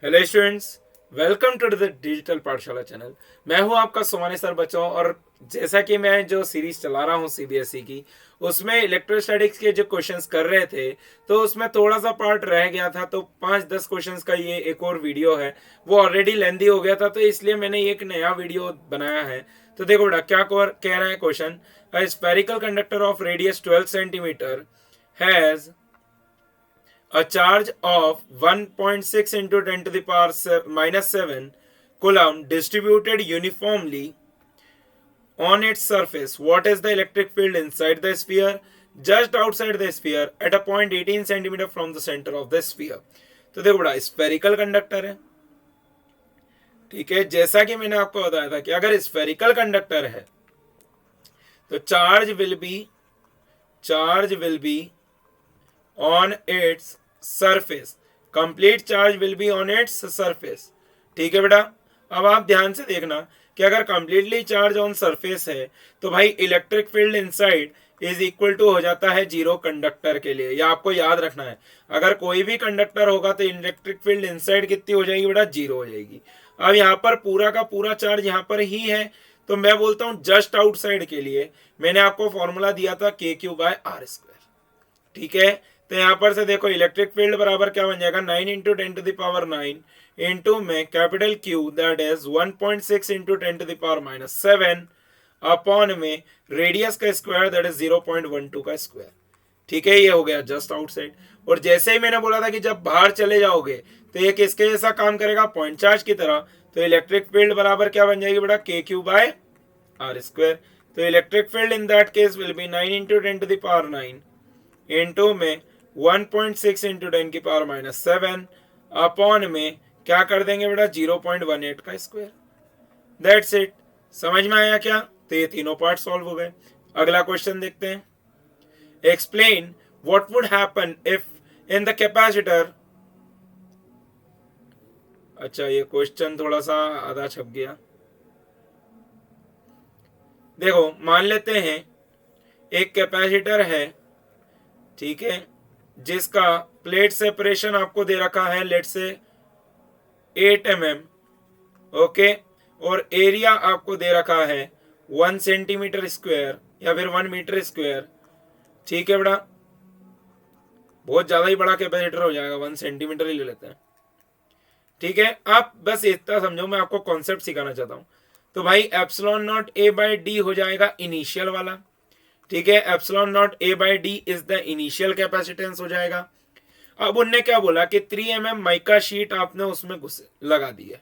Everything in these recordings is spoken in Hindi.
Hello students, welcome to the digital Pathshala channel. मैं हूं आपका सोमानी सर बच्चों। और जैसा कि मैं जो सीरीज चला रहा हूं सीबीएसई की, उसमें इलेक्ट्रोस्टैटिक्स के जो क्वेश्चंस कर रहे थे, तो उसमें थोड़ा सा पार्ट रह गया था। तो 5-10 क्वेश्चंस का ये एक और वीडियो है, वो ऑलरेडी लेंदी हो गया था, तो इसलिए मैंने एक नया वीडियो बनाया है। तो देखो बेटा क्या कह रहा है question. A spherical conductor of radius 12 centimetre has a charge of 1.6 into 10 to the power minus 7 coulomb distributed uniformly on its surface. What is the electric field inside the sphere, just outside the sphere, at a point 18 centimeter from the center of the sphere? तो देखो बड़ा स्फेरिकल कंडक्टर है, ठीक है। जैसा कि मैंने आपको बताया था कि अगर स्फेरिकल कंडक्टर है तो charge will be on its surface. Complete charge will be on its surface, ठीक है बेटा। अब आप ध्यान से देखना कि अगर कंप्लीटली चार्ज ऑन सरफेस है तो भाई electric field inside is equal to हो जाता है जीरो कंडक्टर के लिए। या आपको याद रखना है, अगर कोई भी कंडक्टर होगा तो इलेक्ट्रिक फील्ड इनसाइड कितनी हो जाएगी बेटा? जीरो हो जाएगी। अब यहाँ पर पूरा का पूरा चार्ज यहाँ पर ही है, तो मैं बोलता हूँ जस्ट आउटसाइड के लिए मैंने आपको फॉर्मूला दिया था KQ/R², ठीक है। तो यहां पर से देखो इलेक्ट्रिक फील्ड बराबर क्या बन जाएगा? 9 इंटू 10⁻⁹ इंटू में capital Q that is 1.6 into 10⁻⁻7 upon में रेडियस का स्क्वायर दैट इज 0.12 का स्क्वायर, ठीक है। ये हो गया जस्ट आउटसाइड। और जैसे ही मैंने बोला था कि जब बाहर चले जाओगे तो ये किसके जैसा काम करेगा? पॉइंट चार्ज की तरह। तो इलेक्ट्रिक फील्ड बराबर क्या बन जाएगी बेटा? KQ/R²। तो electric field in that case will be 9 into 10⁻⁹ into में 1.6 इंटू 10⁻⁻7 अपॉन में क्या कर देंगे बेटा? 0.18 का स्क्वायर। That's it. समझ में आया क्या? तो ये तीनों पार्ट सॉल्व हो गए। अगला क्वेश्चन देखते हैं। Explain what would happen if in the capacitor. अच्छा, ये क्वेश्चन थोड़ा सा आधा छप गया। देखो मान लेते हैं एक कैपेसिटर है, ठीक है, जिसका प्लेट सेपरेशन आपको दे रखा है लेट से 8 mm, ओके। और एरिया आपको दे रखा है 1 सेंटीमीटर स्क्वायर या फिर 1 मीटर स्क्वायर, ठीक है बेटा। बहुत ज्यादा ही बड़ा कैपेसिटर हो जाएगा, 1 सेंटीमीटर ही ले लेते हैं, ठीक है। आप बस इतना समझो, मैं आपको कॉन्सेप्ट सिखाना चाहता हूं। तो भाई एप्सिलॉन नॉट A/D हो जाएगा इनिशियल वाला, ठीक है। Epsilon not A/D is the initial capacitance हो जाएगा। अब उनने क्या बोला कि 3 mm माइका शीट आपने उसमें लगा दी है,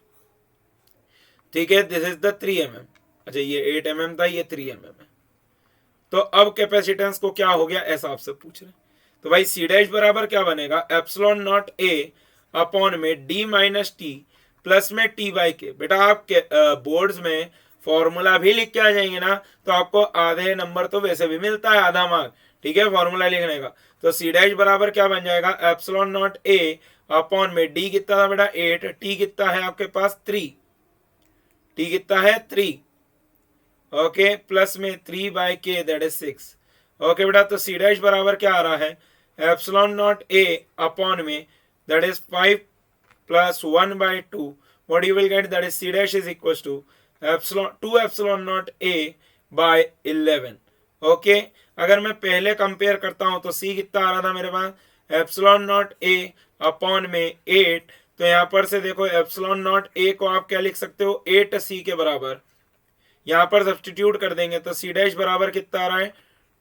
ठीक है। This is the 3 mm। अच्छा, ये 8 mm था, ये 3 mm है। तो अब कैपेसिटेंस को क्या हो गया ऐसा आपसे पूछ रहे हैं। तो भाई C डैश बराबर क्या बनेगा? एप्सिलॉन नॉट A अपॉन में D-T प्लस में T/K। बेटा आप बोर्ड्स में फॉर्मूला भी लिख के आ जाएंगे ना, तो आपको आधे नंबर तो वैसे भी मिलता है, आधा मार्क, ठीक है, फॉर्मूला लिखने का। तो C डैश बराबर क्या बन जाएगा? एप्सिलॉन नॉट A अपॉन में D कितना था बेटा? 8, T कितना है आपके पास? 3, T कितना है? 3, ओके, प्लस में 3/K दैट इज 6, ओके बेटा। तो C डैश बराबर क्या आ रहा है? एप्सिलॉन नॉट A अपॉन में that is 5 plus 1/2, what you will get, that is C dash is equals to epsilon 2 epsilon naught A by 11, okay. अगर मैं पहले कंपेयर करता हूं तो C कितना आ रहा था मेरे पास? एप्सिलॉन नॉट A अपॉन में 8। तो यहां पर से देखो एप्सिलॉन नॉट A को आप क्या लिख सकते हो? 8C के बराबर। यहां पर सब्सटीट्यूट कर देंगे तो C डैश बराबर कितना आ रहा है?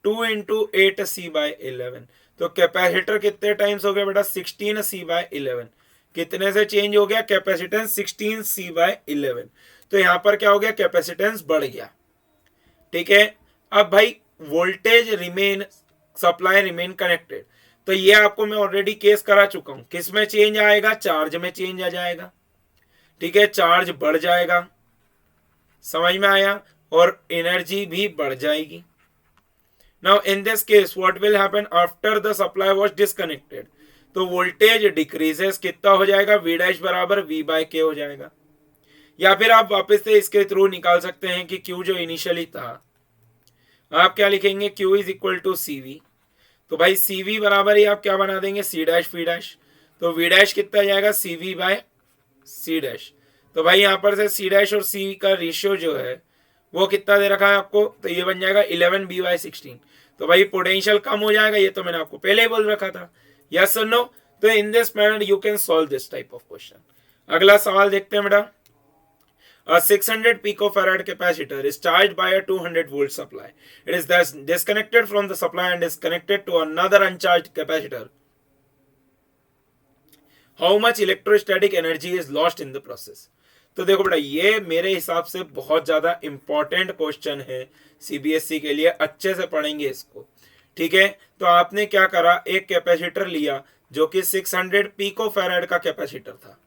2 इंटू 8C/11। तो कैपेसिटर कितने टाइम्स हो गया बेटा? 16C/11। कितने से चेंज हो गया? Capacitance 16C/11। तो यहां पर क्या हो गया? कैपेसिटेंस बढ़ गया, ठीक है। अब भाई voltage remain, supply remain connected. तो ये आपको मैं ऑलरेडी केस करा चुका हूं। किस में चेंज आएगा? चार्ज में चेंज आ जाएगा, ठीक है। चार्ज बढ़ जाएगा, समझ में आया? और एनर्जी भी बढ़ जाएगी। Now in this case what will happen after the supply was disconnected? तो वोल्टेज डिक्रीजेस, कितना हो जाएगा? V डैश बराबर V/K हो जाएगा। या फिर आप वापस से इसके थ्रू निकाल सकते हैं कि Q जो इनिशियली था, आप क्या लिखेंगे? Q is equal to CV। तो भाई CV बराबर ही आप क्या बना देंगे? C dash V dash. तो V डैश कितना जाएगा? CV/K C dash. तो भाई यहाँ पर से सी डैश और सी का रेशियो जो है वो कितना दे रखा है आपको, तो ये बन जाएगा 11 by 16। तो भाई पोटेंशियल कम हो जाएगा, ये तो मैंने आपको पहले ही बोल रखा था। यस और नो? तो in this manner you can solve this type of question. अगला सवाल देखते हैं बेटा। A 600 picofarad capacitor is charged by a 200 volt supply. It is thus disconnected from the supply and is connected to another uncharged capacitor. How much electrostatic energy is lost in the process? तो देखो बेटा, ये मेरे हिसाब से बहुत ज्यादा इंपॉर्टेंट क्वेश्चन है सीबीएसई के लिए, अच्छे से पढ़ेंगे इसको। ठीक है, तो आपने क्या करा, एक कैपेसिटर लिया जो कि 600 पिकोफैराड का कैपेसिटर था।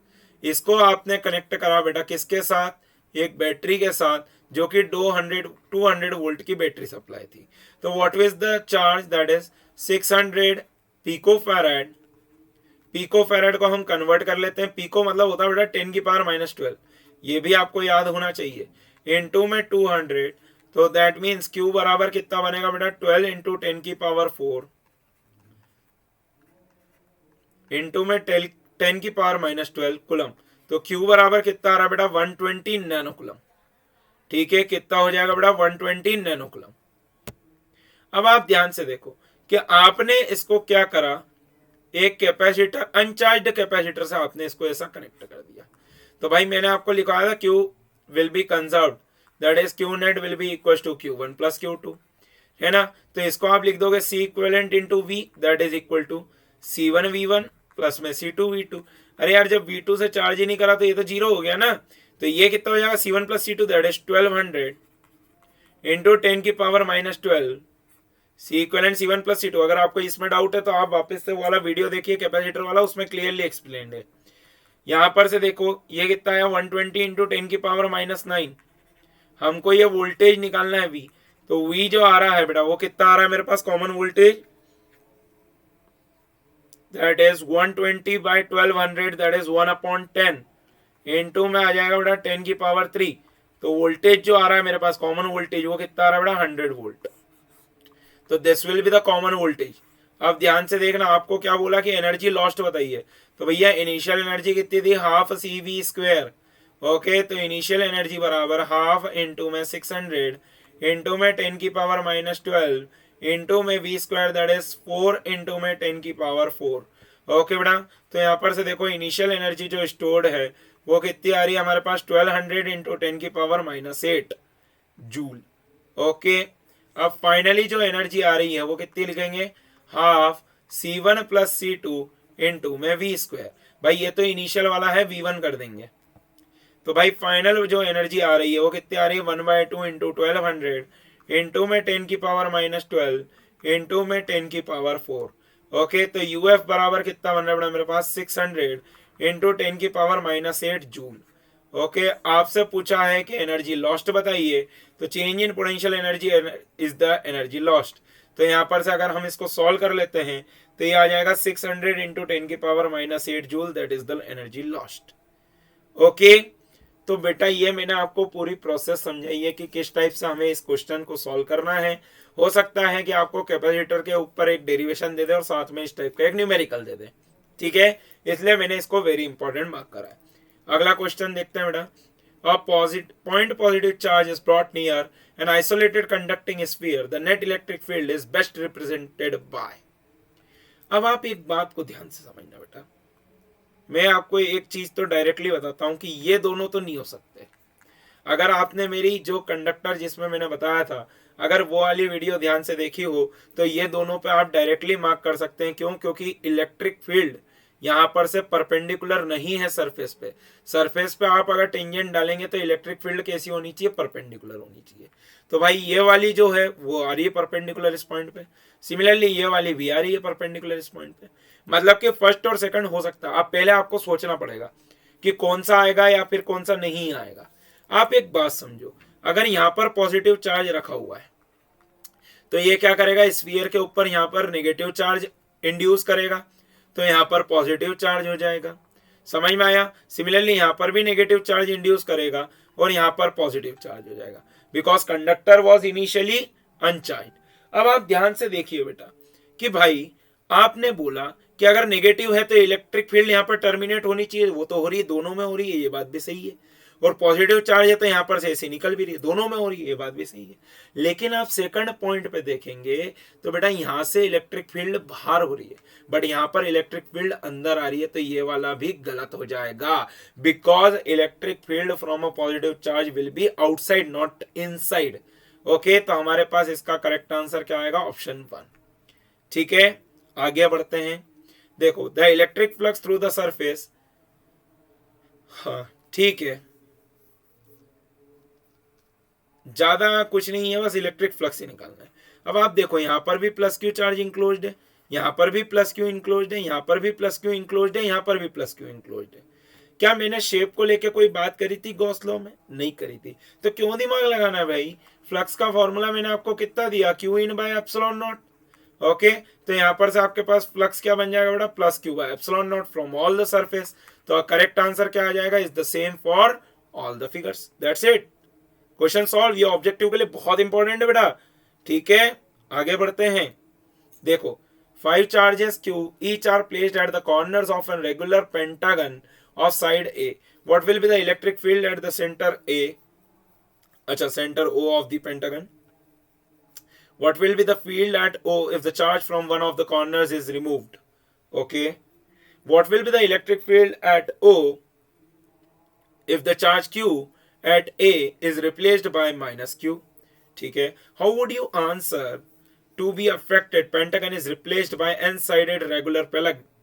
इसको आपने कनेक्ट करा बेटा किसके साथ, एक बैटरी के साथ जो कि 200 वोल्ट की बैटरी सप्लाई थी। तो what is the charge, that is 600 picofarad. Picofarad को हम कन्वर्ट कर लेते हैं, पिको मतलब होता है बेटा 10 की पावर -12, ये भी आपको याद होना चाहिए। इनटू में 200, तो दैट मीन्स क्यू बराबर कितना बनेगा बेटा, 12 इंटू 10 की पावर 4 इंटू में 10 की पावर -12 कुलम। तो क्यू बराबर कितना आ रहा है बेटा, 120 नैनो कुलम। ठीक है, कितना हो जाएगा बेटा, 120 नैनो कुलम। अब आप ध्यान से देखो कि आपने इसको क्या करा, एक कैपेसिटर, अनचार्ज्ड कैपेसिटर से आपने इसको ऐसा कनेक्ट कर दिया। तो भाई मैंने आपको लिखा था Q will be conserved, that is Q net will be equal to Q1 plus Q2, है ना। तो इसको आप लिख दोगे C equivalent into V, that is equal to C1 V1 plus में C2 V2। अरे यार, जब V2 से चार्ज ही नहीं करा तो ये तो जीरो हो गया ना। तो ये कितना हो जाएगा, C1 plus C2 that is 1200 into 10 की power -12 C equivalent C1 plus C2। अगर आपको इसमें डाउट है तो आप वापस से वाला वीडियो देखिए कैपेसिटर वाला, उसमें क्लियरली एक्सप्लेन्ड है। यहाँ पर से देखो ये कितना है, 120 इंटू 10 की पावर -9। हमको ये वोल्टेज निकालना है V। तो V जो आ रहा है बेटा वो कितना आ रहा है मेरे पास, कॉमन वोल्टेज, दैट इज 120 बाई 1200, दैट इज 1/10 इंटू में आ जाएगा बेटा 10 की पावर 3। तो वोल्टेज जो आ रहा है मेरे पास, कॉमन वोल्टेज, वो कितना आ रहा है बेटा, 100 वोल्ट। तो this will be the common voltage. अब ध्यान से देखना, आपको क्या बोला कि एनर्जी लॉस्ट बताइए। तो भैया इनिशियल एनर्जी कितनी थी, हाफ CV स्क्वायर। ओके, तो इनिशियल एनर्जी बराबर हाफ इंटू में 600 इंटू में 10 की पावर -12 इंटू में V square, that is 4 into में 10 की पावर 4। ओके बेटा, तो यहाँ पर से देखो इनिशियल एनर्जी जो स्टोर्ड है वो कितनी आ रही है हमारे पास, 1200 इंटू 10 की पावर -8 जूल। ओके, अब फाइनली जो एनर्जी आ रही है वो कितनी लिखेंगे, half C1 plus C2 into में V स्क्वायर। भाई ये तो इनिशियल वाला है, V1 कर देंगे। तो भाई फाइनल जो एनर्जी आ रही है वो कितनी आ रही है, 1/2 इंटू 1200 इंटू में 10 की पावर -12 इंटू में 10 की पावर 4। ओके, तो UF बराबर कितना बन रहा है मेरे पास, 600 इंटू 10 की पावर -8 जूल। ओके, आपसे पूछा है कि एनर्जी लॉस्ट बताइए, तो change in potential energy is the energy lost. तो यहाँ पर से अगर हम इसको सॉल्व कर लेते हैं तो ये आ जाएगा 600 इंटू 10 की power -8 joule, that is the energy lost. Okay, तो बेटा ये मैंने आपको पूरी प्रोसेस समझाई है कि किस टाइप से हमें इस क्वेश्चन को सॉल्व करना है। हो सकता है कि आपको कैपेसिटर के ऊपर एक डेरिवेशन दे दे और साथ में इस टाइप का एक न्यूमेरिकल दे दे। ठीक है, इसलिए मैंने इसको वेरी इंपॉर्टेंट मार्क करा है। अगला क्वेश्चन देखते हैं बेटा। A point positive charge is brought near an isolated conducting sphere. The net electric field is best represented by. अब आप एक बात को ध्यान से समझना बेटा, मैं आपको एक चीज तो डायरेक्टली बताता हूं कि ये दोनों तो नहीं हो सकते। अगर आपने मेरी जो कंडक्टर जिसमें मैंने बताया था, अगर वो वाली वीडियो ध्यान से देखी हो तो ये दोनों पे आप डायरेक्टली मार्क कर सकते हैं। क्यों? क्योंकि इलेक्ट्रिक फील्ड यहाँ पर से परपेंडिकुलर नहीं है सरफेस पे। सरफेस पे आप अगर टेंजेंट डालेंगे तो इलेक्ट्रिक फील्ड कैसी होनी चाहिए, परपेंडिकुलर होनी चाहिए। तो भाई ये वाली जो है वो आ रही है परपेंडिकुलर इस पॉइंट पे, सिमिलरली ये वाली भी आ रही है परपेंडिकुलर इस पॉइंट पे। मतलब कि फर्स्ट और सेकंड हो सकता है। अब पहले आपको सोचना पड़ेगा कि कौन सा आएगा या फिर कौन सा नहीं आएगा। आप एक बात समझो, अगर यहाँ पर पॉजिटिव चार्ज रखा हुआ है तो ये क्या करेगा, स्फीयर के ऊपर यहाँ पर नेगेटिव चार्ज इंड्यूस करेगा, तो यहाँ पर पॉजिटिव चार्ज हो जाएगा। समझ में आया? सिमिलरली यहाँ पर भी नेगेटिव चार्ज इंड्यूस करेगा और यहाँ पर पॉजिटिव चार्ज हो जाएगा, बिकॉज कंडक्टर वॉज इनिशियली अनचार्ज। अब आप ध्यान से देखिए बेटा कि भाई आपने बोला कि अगर नेगेटिव है तो इलेक्ट्रिक फील्ड यहाँ पर टर्मिनेट होनी चाहिए, वो तो हो रही है, दोनों में हो रही है, ये बात भी सही है। और पॉजिटिव चार्ज है तो यहाँ पर से ऐसे निकल भी रही है, दोनों में हो रही है, ये बात भी सही है। लेकिन आप सेकंड पॉइंट पे देखेंगे तो बेटा यहाँ से इलेक्ट्रिक फील्ड बाहर हो रही है, बट यहाँ पर इलेक्ट्रिक फील्ड अंदर आ रही है, तो ये वाला भी गलत हो जाएगा, because electric field from a positive charge will be outside not inside. Okay, तो हमारे पास इसका करेक्ट आंसर क्या आएगा, ऑप्शन 1। ठीक है, आगे बढ़ते हैं। देखो, the electric flux through the surface, हाँ ठीक है, ज्यादा कुछ नहीं है, बस इलेक्ट्रिक फ्लक्स ही निकालना है। अब आप देखो, यहां पर भी प्लस क्यू चार्ज इंक्लोज्ड है, यहां पर भी प्लस क्यू इंक्लोज्ड है, यहां पर भी प्लस क्यू इंक्लोज्ड है, यहां पर भी प्लस क्यू इंक्लोज्ड है। क्या मैंने शेप को लेके कोई बात करी थी गॉस लॉ में? नहीं करी थी, तो क्यों दिमाग लगाना है भाई? फ्लक्स का फॉर्मूला मैंने आपको कितना दिया, Q in by epsilon not. Okay, तो यहां पर से आपके पास फ्लक्स क्या बन जाएगा बेटा, plus Q by epsilon not from all the surface. तो करेक्ट आंसर क्या आ जाएगा, is the same for all the figures. That's it, question solve. ये ऑब्जेक्टिव के लिए बहुत इंपॉर्टेंट है बेटा। ठीक है, आगे बढ़ते हैं। देखो, 5 charges Q, each are placed at the corners of a regular pentagon of side A. What will be the electric field at the center A? अच्छा, center O of the pentagon. What will be the field at O if the charge from one of the corners is removed? Okay. What will be the electric field at O if the charge Q at A is replaced by minus Q? ठीक है, how would you answer to be affected pentagon is replaced by n-sided regular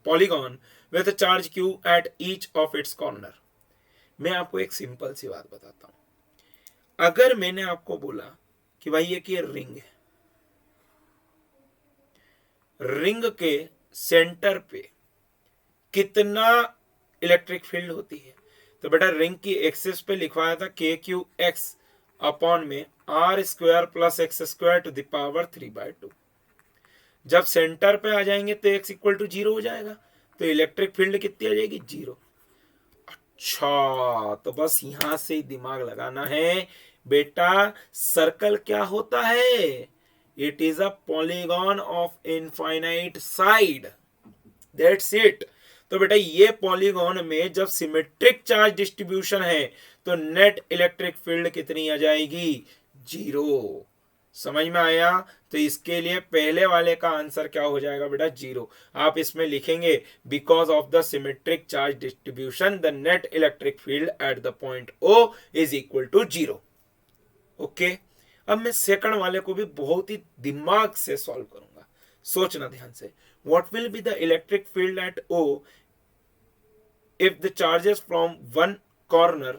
polygon with a charge Q at each of its corner? मैं आपको एक सिंपल सी बात बताता हूं। अगर मैंने आपको बोला कि भाई ये रिंग है, रिंग के सेंटर पे कितना इलेक्ट्रिक फील्ड होती है, तो बेटा रिंग की एक्सिस पे लिखवाया था के क्यू एक्स अपॉन में R square plus x square to the power 3/2। जब सेंटर पे आ जाएंगे तो एक्स इक्वल टू 0 हो जाएगा, तो इलेक्ट्रिक फील्ड कितनी आ जाएगी, 0। अच्छा, तो बस यहां से दिमाग लगाना है बेटा। सर्कल क्या होता है, it is a polygon of infinite side, that's it. तो बेटा ये पॉलीगॉन में जब सिमेट्रिक चार्ज डिस्ट्रीब्यूशन है तो नेट इलेक्ट्रिक फील्ड कितनी आ जाएगी, 0। समझ में आया? तो इसके लिए पहले वाले का आंसर क्या हो जाएगा बेटा, 0। आप इसमें लिखेंगे because of the symmetric charge distribution the net electric field at the point O is equal to 0। Okay, अब मैं सेकंड वाले को भी बहुत ही दिमाग से सॉल्व करूंगा, सोचना ध्यान से। What will be the electric field eight O if the charges from one corner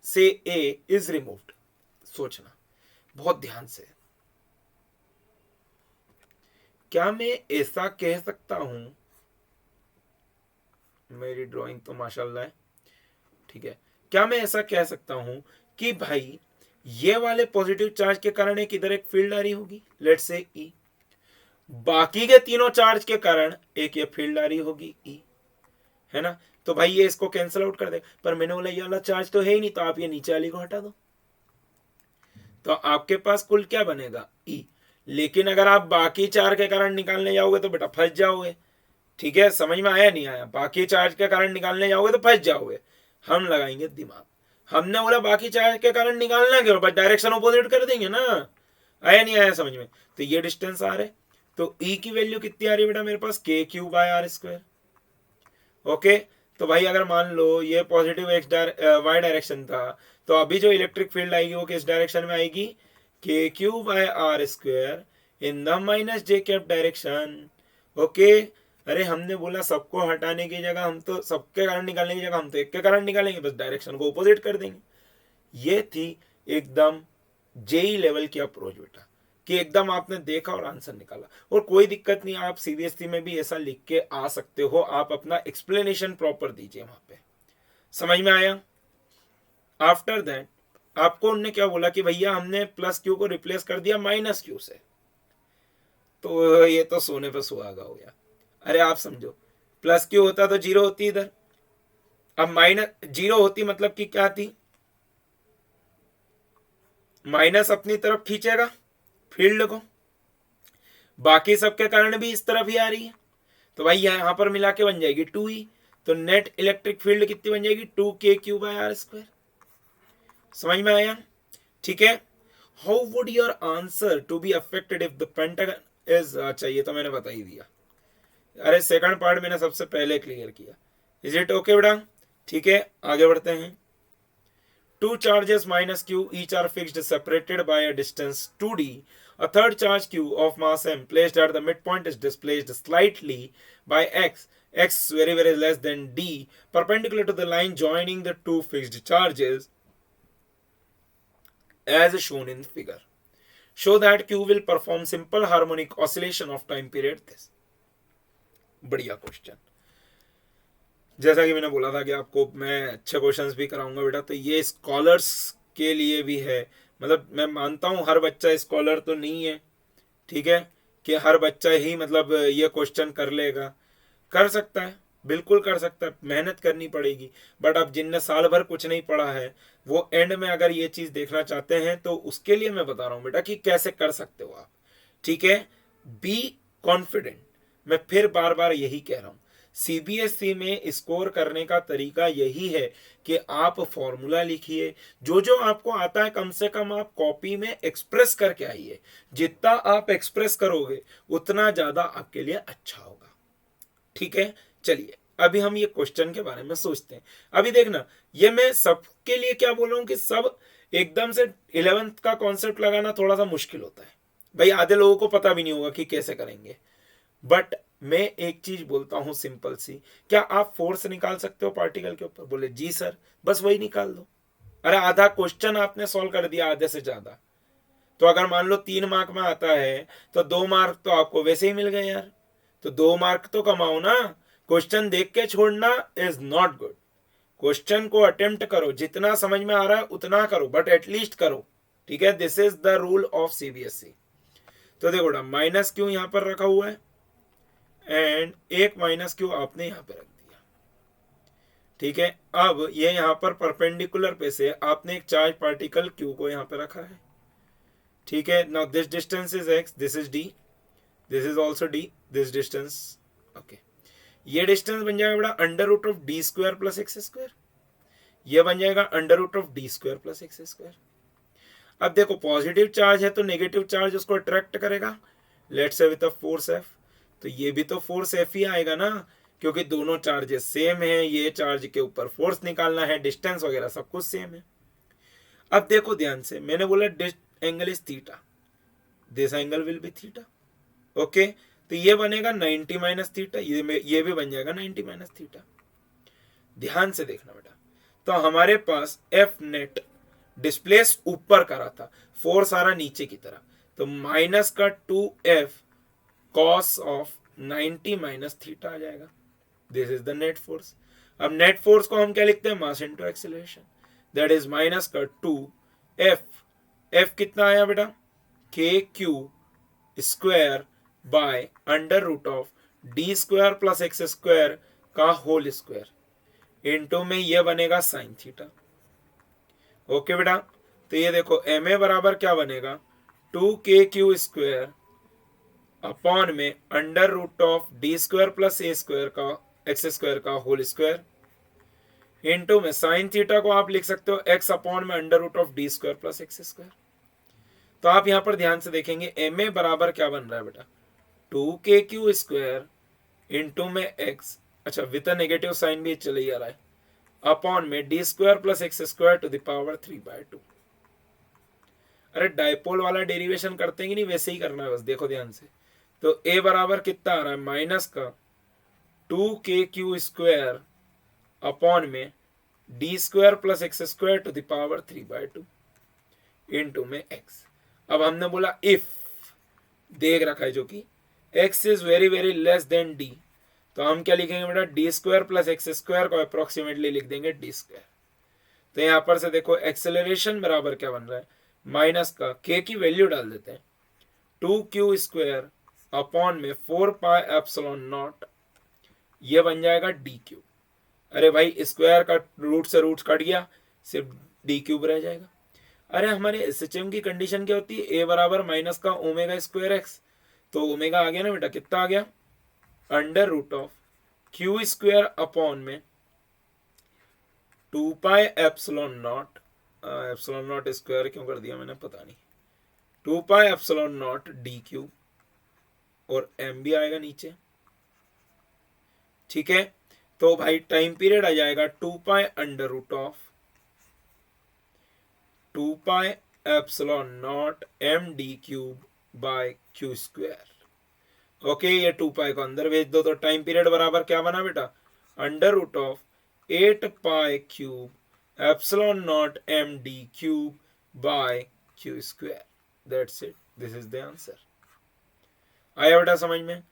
say A is removed? सोचना बहुत ध्यान से। क्या मैं ऐसा कह सकता हूं, मेरी ड्राइंग तो माशाल्लाह है, ठीक है, क्या मैं ऐसा कह सकता हूं कि भाई ये वाले पॉजिटिव चार्ज के कारण एक इधर एक फील्ड आ रही होगी, लेट्स से E, बाकी के तीनों चार्ज के कारण एक ये फील्ड आ रही होगी E, है ना? तो भाई ये इसको कैंसिल आउट कर दे, पर मैंने बोला ये वाला चार्ज तो है ही नहीं, तो आप ये नीचे वाली को हटा दो, तो आपके पास कुल क्या बनेगा, E। लेकिन अगर आप बाकी चार के कारण निकालने जाओगे तो बेटा फंस जाओगे। ठीक है, समझ में आया नहीं आया? बाकी चार्ज के कारण निकालने जाओगे तो फंस जाओगे। हम लगाएंगे दिमाग, हमने बोला बाकी चार्ज के कारण निकालना क्यों, बस डायरेक्शन ऑपोजिट कर देंगे ना। आया नहीं आया समझ में? तो ये डिस्टेंस आ रहे, तो E की वैल्यू कितनी आ रही है बेटा मेरे पास, K Q by R square. Okay, तो भाई अगर मान लो ये पॉजिटिव एक्स वाई डायरेक्शन था, तो अभी जो इलेक्ट्रिक फील्ड आएगी वो किस डायरेक्शन में आएगी, K Q by R square in the minus J cap direction. Okay, अरे हमने बोला सबको हटाने की जगह हम तो सबके कारण निकालने की जगह हम तो एक के कारण निकालेंगे, बस डायरेक्शन को ऑपोजिट कर देंगे। ये थी एकदम जेई लेवल की अप्रोच बेटा, कि एकदम आपने देखा और आंसर निकाला। और कोई दिक्कत नहीं, आप सीबीएसई में भी ऐसा लिख के आ सकते हो, आप अपना एक्सप्लेनेशन प्रॉपर दीजिए वहां पे। समझ में आया? आफ्टर दैट आपको उन्होंने क्या बोला कि भैया हमने प्लस क्यू को रिप्लेस कर दिया माइनस क्यू से, तो ये तो सोने पे सुहागा हो गया। अरे आप समझो, प्लस क्यू होता तो 0 होती इधर, अब माइनस 0 होती मतलब कि क्या थी, माइनस अपनी तरफ खींचेगा फील्ड को, बाकी सबके कारण भी इस तरफ ही आ रही है, तो भाई यहाँ पर मिला के बन जाएगी 2E। तो नेट इलेक्ट्रिक फील्ड कितनी बन जाएगी 2KQ/r²। समझ में आया? ठीक है। How would your answer to be affected if the pentagon is, अच्छा ये तो मैंने बता ही दिया, अरे सेकंड पार्ट मैंने सबसे पहले क्लियर किया। इज इट ओके बेटा? ठीक है, आगे बढ़ते हैं। Two charges minus q each are fixed separated by a distance 2d. A third charge q of mass m placed at the midpoint is displaced slightly by x. X very very less than d, perpendicular to the line joining the two fixed charges as shown in the figure. Show that q will perform simple harmonic oscillation of time period this. बढ़िया क्वेश्चन। जैसा कि मैंने बोला था कि आपको मैं अच्छे क्वेश्चंस भी कराऊंगा बेटा, तो ये स्कॉलर्स के लिए भी है। मतलब मैं मानता हूँ हर बच्चा स्कॉलर तो नहीं है, ठीक है, कि हर बच्चा ही मतलब ये क्वेश्चन कर लेगा। कर सकता है, बिल्कुल कर सकता है, मेहनत करनी पड़ेगी। बट अब जिनने साल भर कुछ नहीं पढ़ा है वो एंड में अगर ये चीज़ देखना चाहते हैं तो उसके लिए मैं बता रहा हूँ बेटा कि कैसे कर सकते हो आप। ठीक है, बी कॉन्फिडेंट। मैं फिर बार बार यही कह रहा हूँ, सीबीएसई में स्कोर करने का तरीका यही है कि आप फॉर्मूला लिखिए, जो जो आपको आता है कम से कम आप कॉपी में एक्सप्रेस करके आइए। जितना आप एक्सप्रेस करोगे उतना ज्यादा आपके लिए अच्छा होगा। ठीक है, चलिए अभी हम ये क्वेश्चन के बारे में सोचते हैं। अभी देखना, ये मैं सबके लिए क्या बोल रहा हूँ कि सब एकदम से 11th का कॉन्सेप्ट लगाना थोड़ा सा मुश्किल होता है भाई, आधे लोगों को पता भी नहीं होगा कि कैसे करेंगे। बट मैं एक चीज बोलता हूं सिंपल सी, क्या आप फोर्स निकाल सकते हो पार्टिकल के ऊपर? बोले जी सर, बस वही निकाल दो। अरे आधा क्वेश्चन आपने सॉल्व कर दिया, आधे से ज्यादा। तो अगर मान लो 3 मार्क में आता है तो 2 मार्क तो आपको वैसे ही मिल गए यार। तो 2 मार्क तो कमाओ ना। क्वेश्चन देख के छोड़ना इज नॉट गुड। क्वेश्चन को अटेम्प्ट करो, जितना समझ में आ रहा है उतना करो, बट एटलीस्ट करो। ठीक है, this is the rule of CBSE. तो देखो माइनस क्यों यहां पर रखा हुआ है एंड एक माइनस क्यू आपने यहां पे रख दिया। ठीक है, अब ये यहां पर परपेंडिकुलर पे से आपने एक चार्ज पार्टिकल क्यू को यहां पे रखा है। ठीक है, now this distance is x, this is d, this is also d, this distance okay. ये डिस्टेंस बन जाएगा बड़ा under root of D square plus x square. ये बन जाएगा under root of D square plus x square. अब देखो पॉजिटिव चार्ज है तो नेगेटिव चार्ज उसको अट्रैक्ट करेगा, let's say with a force F. तो ये भी तो फोर्स एफ ही आएगा ना, क्योंकि दोनों चार्जेस सेम है। ये चार्ज के ऊपर फोर्स निकालना है, डिस्टेंस वगैरह सब कुछ सेम है। अब देखो ध्यान से, मैंने बोला angle is theta, this angle will be theta. Okay, तो ये बनेगा 90 माइनस थीटा, ये भी बन जाएगा 90 माइनस थीटा। ध्यान से देखना बेटा, तो हमारे पास एफ नेट डिस्प्लेस ऊपर करा था, फोर्स आ रहा नीचे की तरफ, तो माइनस का 2f cos of 90 minus theta आ जाएगा। This is the net force. अब नेट फोर्स को हम क्या लिखते हैं? Mass into acceleration, that is minus का 2f। f कितना आया बेटा? K Q square by under root of D square plus x square का होल स्क्वायर इनटू में ये बनेगा साइन थीटा। ओके बेटा, तो ये देखो एम ए बराबर क्या बनेगा? 2KQ स्क्वायर अपॉन में under root of D square plus a square का एक्स स्क्वायर का होल स्क्वायर इनटू में साइन थीटा को आप लिख सकते हो एक्स अपॉन में under root of D square plus x square. तो आप यहां पर ध्यान से देखेंगे एम ए बराबर क्या बन रहा है बेटा? 2KQ स्क्वायर इनटू में एक्स, अच्छा विद नेगेटिव साइन भी चले जा रहा है, अपॉन में d square plus x square to the power 3/2। अरे डायपोल वाला डेरिवेशन करते हैं कि नहीं, वैसे ही करना है बस, देखो ध्यान से। तो a बराबर कितना आ रहा है? माइनस का 2KQ स्क्वायर अपॉन में d square plus x square to the power 3/2 into में x। अब हमने बोला इफ देख रखा है जो कि x is very very less than d, तो हम क्या लिखेंगे बेटा? D square plus x square को अप्रोक्सीमेटली लिख देंगे डी स्क्वायर। तो यहां पर से देखो एक्सेलरेशन बराबर क्या बन रहा है? माइनस का k की वैल्यू डाल देते हैं 2Q स्क्वायर अपॉन में 4 पाई एप्सिलॉन नॉट, ये बन जाएगा डी क्यूब। अरे भाई स्क्वायर का रूट से रूट कट गया, सिर्फ डी क्यूब रह जाएगा। अरे हमारे एसएचएम की कंडीशन क्या होती है? ए बराबर माइनस का ओमेगा स्क्वायर एक्स, तो ओमेगा आ गया ना बेटा, कितना आ गया? Under root of q square upon में 2 pi epsilon naught, epsilon naught square क्यों कर दिया मैंने पता नहीं, 2 pi epsilon naught d cube, और एम भी आएगा नीचे। ठीक है, तो भाई टाइम पीरियड आ जाएगा 2 pi under root of 2 pi epsilon naught m d cube by q square. Okay, ये 2 पाई को अंदर भेज दो तो टाइम पीरियड बराबर क्या बना बेटा, under root of 8 pi cube epsilon naught m d cube by q square. That's it, this is the answer. आया बेटा समझ में?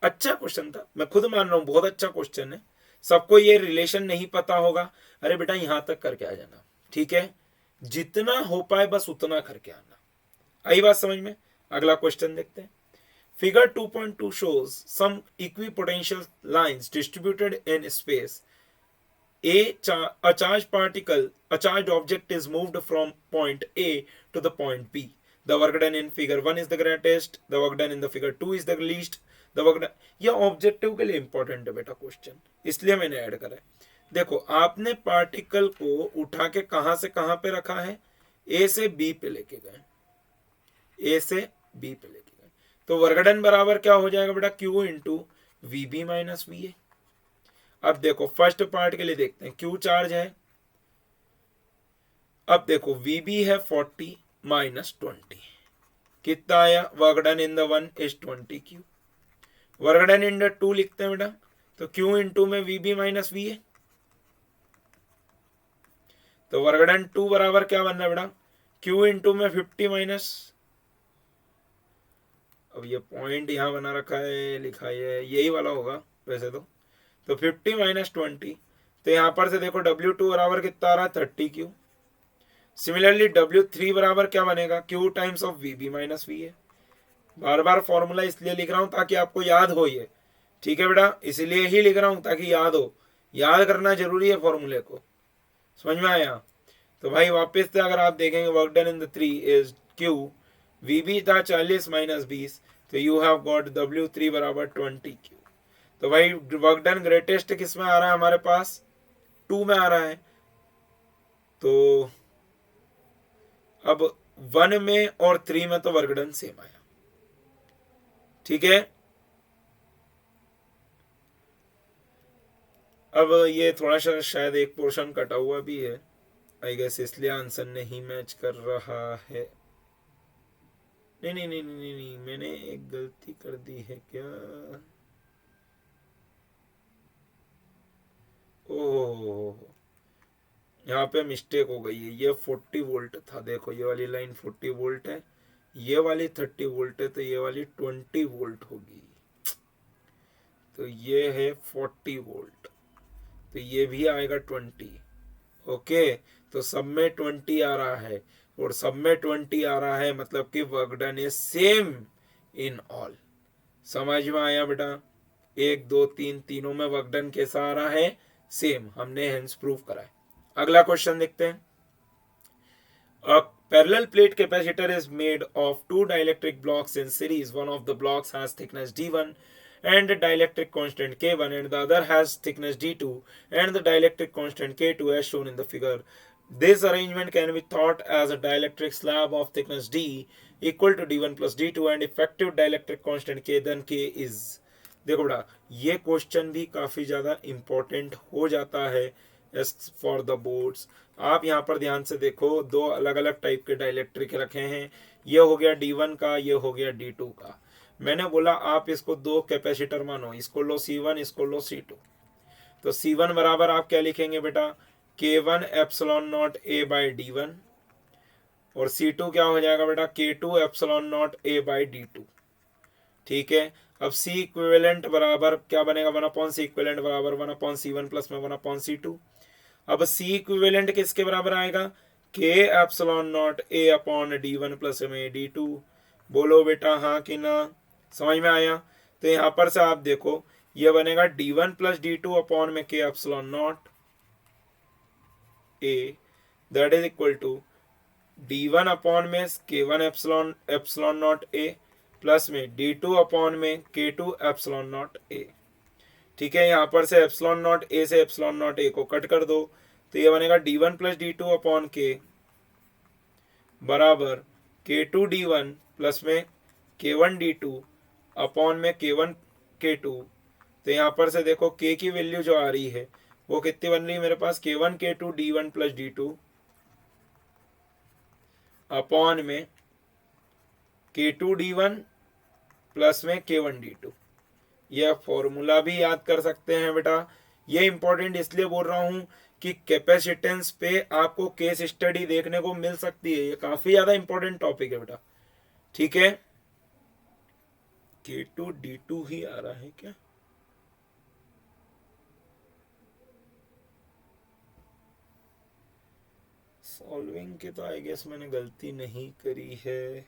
अच्छा क्वेश्चन था, मैं खुद मान रहा हूं बहुत अच्छा क्वेश्चन है। सबको ये रिलेशन नहीं पता होगा, अरे बेटा यहां तक करके आ जाना, ठीक है, जितना हो पाए बस उतना करके आना। आई बात समझ में? अगला क्वेश्चन देखते हैं। Figure 2.2 shows some equipotential lines distributed in space. A charged particle, a charged object is moved from point A to the point B. The work done in figure 1 is the greatest, the work done in the figure 2 is the least, the work done, ये ऑब्जेक्टिव के लिए इंपॉर्टेंट है बेटा क्वेश्चन, इसलिए मैंने ऐड करा है। देखो आपने पार्टिकल को उठा के कहां से कहां पे रखा है, ए से बी पे लेके गए, ए से बी पे लेके गए, तो वर्क डन बराबर क्या हो जाएगा बेटा, q into V B minus V A. अब देखो फर्स्ट पार्ट के लिए देखते हैं, क्यू चार्ज है, अब देखो वी बी है 40 माइनस 20, कितना आया, work done in the 1 is 20 q, work done in the 2 लिखते हैं बेटा, तो क्यू इंटू में V B minus V A, तो वर्क डन 2 बराबर क्या बनना है बेटा, क्यू इंटू में 50 माइनस, अब ये पॉइंट यहां बना रखा है, लिखा है यही वाला होगा वैसे तो 50 माइनस 20, तो यहां पर से देखो W2 बराबर कितना आ रहा है, 30 क्यू। सिमिलरली W3 बराबर क्या बनेगा, q times of V B minus V A. बार बार फॉर्मूला इसलिए लिख रहा हूं ताकि आपको याद हो ये, ठीक है बेटा, इसलिए ही लिख रहा हूं ताकि याद हो, याद करना जरूरी है फॉर्मूले को, समझ में आया? तो भाई वापस से अगर आप देखेंगे work done in the 3 is q, V B था 40 माइनस 20, तो यू हैव गॉट W3 बराबर 20 क्यू। तो भाई वर्क डन ग्रेटेस्ट किस में आ रहा है हमारे पास, 2 में आ रहा है, तो अब 1 में और 3 में तो वर्क डन सेम आया, ठीक है। अब ये थोड़ा सा शायद एक पोर्शन कटा हुआ भी है, आई गेस इसलिए आंसर नहीं मैच कर रहा है। नहीं नहीं नहीं नहीं नहीं, मैंने एक गलती कर दी है क्या, ओह यहाँ पे मिस्टेक हो गई है, ये 40 वोल्ट था, देखो ये वाली लाइन 40 वोल्ट है, ये वाली 30 वोल्ट है, तो ये वाली 20 वोल्ट होगी, तो ये है 40 वोल्ट, तो ये भी आएगा 20। ओके, तो सब में 20 आ रहा है, और सब में 20 आ रहा है मतलब कि work done is same in all. समझ में आया बेटा? 1 2 3 तीनों में वर्क डन कैसा आ रहा है, सेम, हमने हेंस प्रूव करा है। अगला क्वेश्चन देखते हैं। A parallel plate capacitor is made of two dielectric blocks in series. One of the blocks has thickness D1 and the dielectric constant K1, and the other has thickness D2 and the dielectric constant K2 as shown in the figure. This arrangement can be thought as a dielectric slab of thickness D equal to D1 plus D2 and effective dielectric constant K, then K is। देखो बेटा ये क्वेश्चन भी काफी ज्यादा इंपॉर्टेंट हो जाता है फॉर द बोर्ड्स। आप यहाँ पर ध्यान से देखो, दो अलग अलग टाइप के डाइलेक्ट्रिक रखे हैं, ये हो गया D1 का, ये हो गया D2 का। मैंने बोला आप इसको दो कैपेसिटर मानो, इसको लो C1, इसको लो C2। तो C1 बराबर आप क्या लिखेंगे बेटा, K1 epsilon naught A by D1, और C2 क्या हो जाएगा बेटा, K2 epsilon naught A by D2। ठीक है, अब C इक्विवेलेंट बराबर क्या बनेगा, 1/C इक्विवेलेंट बराबर 1/C1 प्लस में 1/C2। अब C इक्विवेलेंट किसके बराबर आएगा, K epsilon naught A upon D1 plus में D2। बोलो बेटा हाँ कि ना, समझ में आया? तो यहाँ पर से आप देखो ये बनेगा D1 प्लस D2 अपॉन में K epsilon naught A, that is equal to D1 upon में K1 epsilon naught A plus में D2 अपॉन में K2 एप्सिलॉन नॉट A। ठीक है, यहाँ पर से एप्सिलॉन नॉट ए से एप्सिलॉन नॉट ए को कट कर दो, तो ये बनेगा d1 प्लस d2 अपॉन के बराबर k2 d1 प्लस में k1 d2 अपॉन में k1 k2। तो यहाँ पर से देखो k की वैल्यू जो आ रही है वो कितनी बन रही है मेरे पास, k1 k2 d1 plus d2 upon में k2 d1 प्लस में k1 d2। यह फॉर्मूला भी याद कर सकते हैं बेटा। ये इंपॉर्टेंट इसलिए बोल रहा हूं कि कैपेसिटेंस पे आपको केस स्टडी देखने को मिल सकती है, ये काफी ज्यादा इंपॉर्टेंट टॉपिक है बेटा। ठीक है, k2 d2 ही आ रहा है क्या? सॉल्विंग के तो आई गेस मैंने गलती नहीं करी है।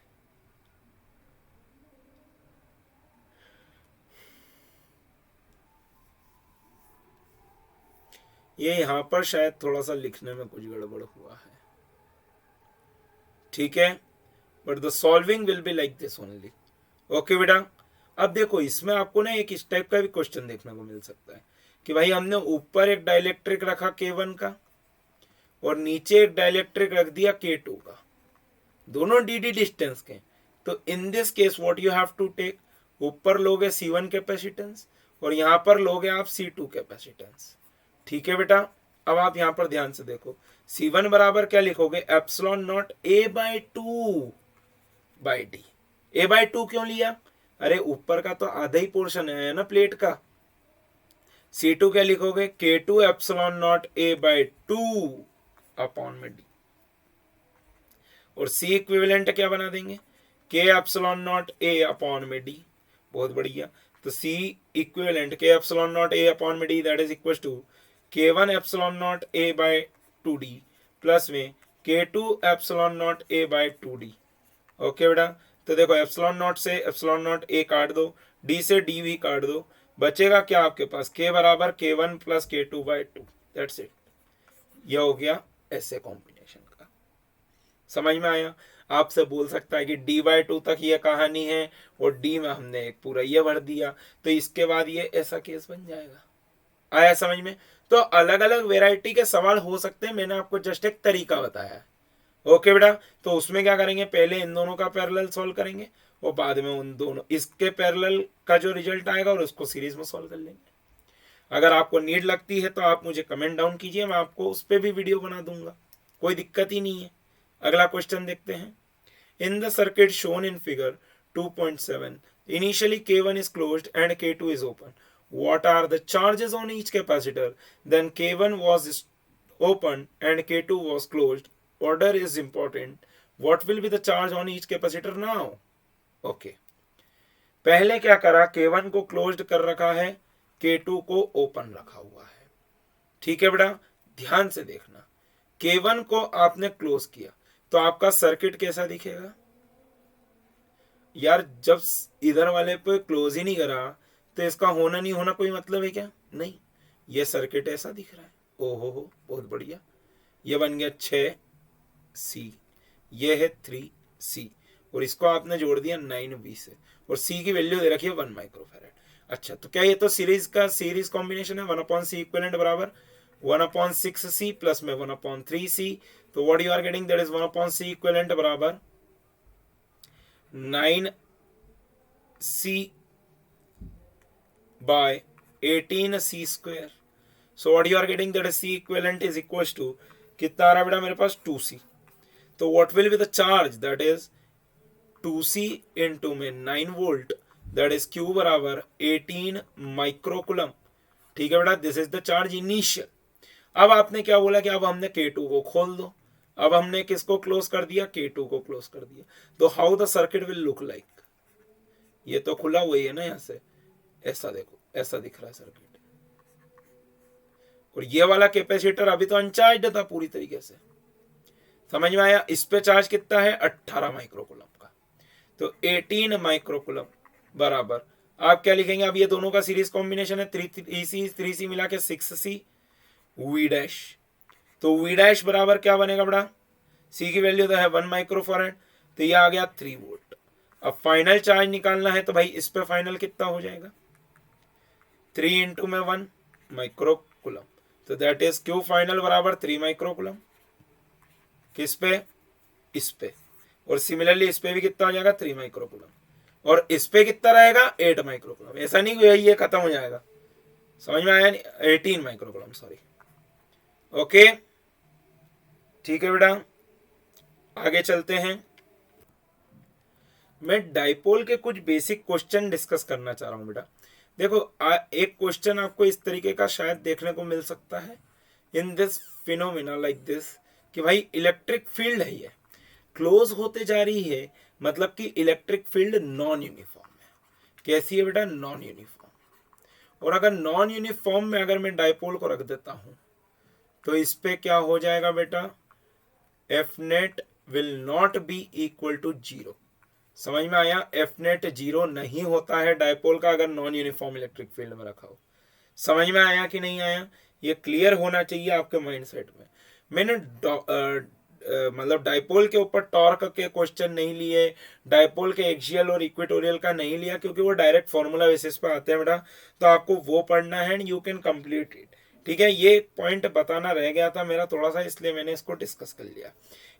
ये यहां पर शायद थोड़ा सा लिखने में कुछ गड़बड़ हुआ है। ठीक है, but the solving will be like this only. Okay बेटा, अब देखो इसमें आपको ना एक इस टाइप का भी क्वेश्चन देखने को मिल सकता है कि भाई हमने ऊपर एक डाइलेक्ट्रिक रखा K1 का और नीचे एक डाइलेक्ट्रिक रख दिया K2 का, दोनों dd डिस्टेंस के। तो in this case what you have to take, ऊपर लोगे C1 कैपेसिटेंस और यहां पर लोगे आप C2 कैपेसिटेंस। ठीक है बेटा, अब आप यहां पर ध्यान से देखो, C1 बराबर क्या लिखोगे, epsilon naught A/2 by D. A/2 क्यों लिया, अरे ऊपर का तो आधा ही पोर्शन है ना प्लेट का। C2 क्या लिखोगे, K2 epsilon naught A/2 upon में डी, और C इक्विवेलेंट क्या बना देंगे, K epsilon naught A upon में डी। बहुत बढ़िया, तो C equivalent K epsilon naught A upon में D that is equal to K1 epsilon naught A/2D plus में K2 epsilon naught A/2D। Okay बेटा, तो देखो एप्सिलॉन नॉट से एप्सिलॉन नॉट A काट दो, D से D भी काट दो, बचेगा क्या आपके पास, K बराबर K1 plus K2/2। That's it, यह हो गया ऐसे कॉम्बिनेशन का। समझ में आया? आपसे बोल सकता है कि D/2 तक ये कहानी है और D में हमने एक पूरा ये भर दिया, तो इसके बाद ये ऐसा केस बन जाएगा। आया समझ में? तो अलग अलग वेराइटी के सवाल हो सकते हैं, मैंने आपको जस्ट एक तरीका बताया है। ओके बेटा, तो उसमें क्या करेंगे, पहले इन दोनों का पैरेलल सॉल्व करेंगे और बाद में उन दोनों इसके पैरेलल का जो रिजल्ट आएगा और उसको सीरीज में सॉल्व कर लेंगे। अगर आपको नीड लगती है तो आप मुझे कमेंट डाउन कीजिए, मैं आपको उस पर भी वीडियो बना दूंगा, कोई दिक्कत ही नहीं है। अगला क्वेश्चन देखते हैं। In the circuit shown in figure 2.7 initially K1 is closed and K2 is open. What are the charges on each capacitor? Then K1 was open and K2 was closed. Order is important. What will be the charge on each capacitor now? Okay. पहले क्या करा, K1 को क्लोज्ड कर रखा है, K2 को ओपन रखा हुआ है। ठीक है बेटा, ध्यान से देखना, K1 को आपने क्लोज किया तो आपका सर्किट कैसा दिखेगा यार, जब इधर वाले पे क्लोज ही नहीं करा तो इसका होना नहीं होना कोई मतलब है क्या, नहीं, ये सर्किट ऐसा दिख रहा है। ओहो हो, बहुत बढ़िया, ये बन गया 6C, ये है 3C और इसको आपने जोड़ दिया 9B से और C की वैल्यू दे रखी है 1 माइक्रोफैरेड। अच्छा, तो क्या ये तो सीरीज कॉम्बिनेशन है, 1/C इक्विवेलेंट बराबर 1/6C प्लस में 1/3C। तो what you are getting, that is 1/C equivalent बराबर 9C by 18C square. So what you are getting, that is C equivalent is equals to कितना आ रहा बेटा मेरे पास 2C। तो what will be the charge, that is 2C into में 9 वोल्ट, that is Q बराबर 18 माइक्रोकुलम। ठीक है बेटा, this is the charge initial. अब आपने क्या बोला कि अब हमने K2 को खोल दो, अब हमने किसको क्लोज कर दिया, K2 को क्लोज कर दिया। तो how the circuit will look like, ये तो खुला हुआ है ना, यहाँ से ऐसा देखो, ऐसा दिख रहा है सर्किट, और ये वाला कैपेसिटर अभी तो अनचार्ज्ड था पूरी तरीके से। समझ में आया? इस पे चार्ज कितना है, 18 माइक्रोकुलम का। तो 18 माइक्रोकुलम बराबर आप क्या लिखेंगे, अब ये दोनों का सीरीज कॉम्बिनेशन है 3C मिला के 6C V डैश। तो V डैश बराबर क्या बनेगा बड़ा, C की वैल्यू तो है 1 माइक्रोफैरेड, तो ये आ गया 3 वोल्ट। अब फाइनल चार्ज निकालना है तो भाई इस पे फाइनल कितना हो जाएगा, 3 इंटू में 1 माइक्रो कूलम, तो दैट इज क्यू फाइनल बराबर 3 माइक्रो कूलम। किस पे? इस पे। और सिमिलरली इस पे भी कितना हो जाएगा? 3 माइक्रो कूलम। और इस पे कितना रहेगा? 8 माइक्रो कूलम। ऐसा नहीं कि ये खत्म हो जाएगा, समझ में आया? 18 माइक्रो कूलम, सॉरी। ओके, ठीक है बेटा, आगे चलते हैं। मैं डाइपोल के कुछ बेसिक क्वेश्चन डिस्कस करना चाह रहा हूं बेटा। देखो एक क्वेश्चन आपको इस तरीके का शायद देखने को मिल सकता है in this phenomena like this, कि भाई इलेक्ट्रिक फील्ड है, ये क्लोज होते जा रही है, मतलब कि इलेक्ट्रिक फील्ड नॉन यूनिफॉर्म है। कैसी है बेटा? Non uniform. और अगर नॉन यूनिफॉर्म में अगर मैं डाइपोल को रख देता हूं तो इस पे क्या हो जाएगा बेटा? F net will not be equal to 0। समझ में आया? एफ नेट 0 नहीं होता है डाइपोल का अगर नॉन यूनिफॉर्म इलेक्ट्रिक फील्ड में रखा हो। समझ में आया कि नहीं आया? ये क्लियर होना चाहिए आपके माइंड सेट में। मैंने मतलब डाइपोल के ऊपर टॉर्क के क्वेश्चन नहीं लिए, डाइपोल के एक्सियल और इक्वेटोरियल का नहीं लिया, क्योंकि वो डायरेक्ट फॉर्मूला बेसिस पे आते हैं बेटा, तो आपको वो पढ़ना है and you can complete it. ठीक है, ये पॉइंट बताना रह गया था मेरा थोड़ा सा, इसलिए मैंने इसको डिस्कस कर लिया।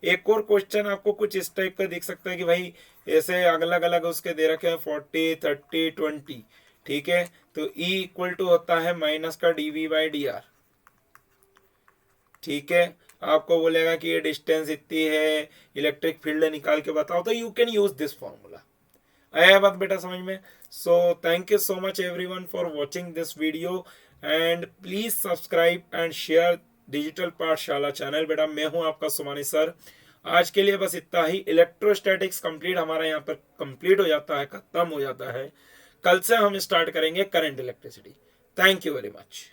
एक और क्वेश्चन आपको कुछ इस टाइप का दिख सकता है कि भाई ऐसे अलग अलग उसके दे रखे हैं 40, 30, 20। ठीक है, तो E इक्वल टू होता है माइनस का dV/dr। ठीक है, आपको बोलेगा कि ये डिस्टेंस इतनी है, इलेक्ट्रिक फील्ड निकाल के बताओ, तो you can use this formula. आया बात बेटा समझ में? So thank you so much everyone for watching this video and please subscribe and share digital Pathshala channel. बेटा मैं हूं आपका सुमानी सर। आज के लिए बस इतना ही। इलेक्ट्रोस्टैटिक्स कंप्लीट हमारा यहाँ पर कंप्लीट हो जाता है, खत्म हो जाता है। कल से हम स्टार्ट करेंगे current electricity. Thank you very much.